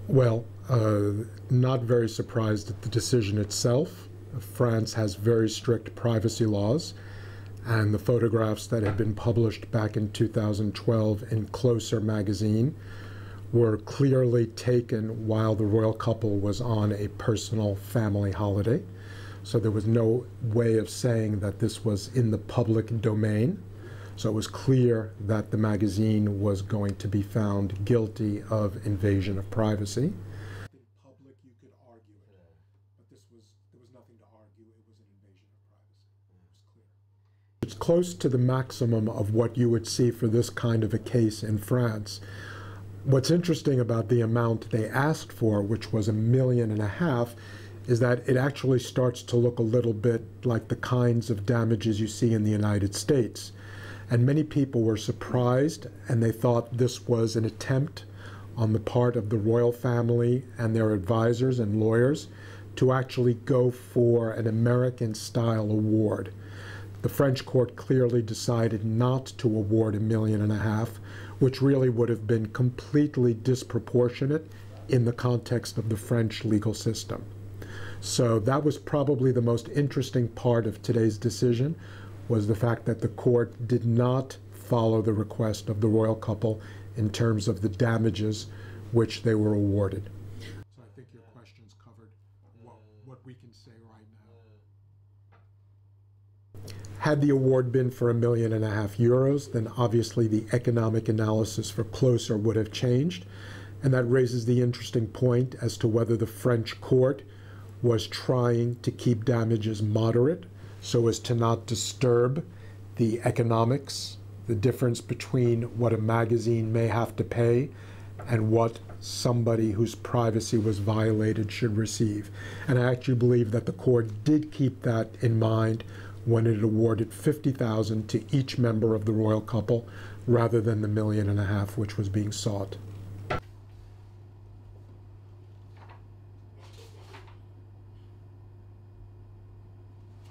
Well, not very surprised at the decision itself. France has very strict privacy laws, and the photographs that had been published back in 2012 in Closer magazine were clearly taken while the royal couple was on a personal family holiday. So there was no way of saying that this was in the public domain. So it was clear that the magazine was going to be found guilty of invasion of privacy. In public, you could argue it, but there was nothing to argue. It was an invasion of privacy. It was clear. It's close to the maximum of what you would see for this kind of a case in France. What's interesting about the amount they asked for, which was $1.5 million, is that it actually starts to look a little bit like the kinds of damages you see in the United States. And many people were surprised, and they thought this was an attempt on the part of the royal family and their advisors and lawyers to actually go for an American-style award. The French court clearly decided not to award $1.5 million, which really would have been completely disproportionate in the context of the French legal system. So that was probably the most interesting part of today's decision, was the fact that the court did not follow the request of the royal couple in terms of the damages which they were awarded. So I think your questions covered what we can say right now. Had the award been for €1.5 million, then obviously the economic analysis for Closer would have changed, and that raises the interesting point as to whether the French court was trying to keep damages moderate so as to not disturb the economics, the difference between what a magazine may have to pay and what somebody whose privacy was violated should receive. And I actually believe that the court did keep that in mind when it awarded $50,000 to each member of the royal couple rather than the $1.5 million which was being sought.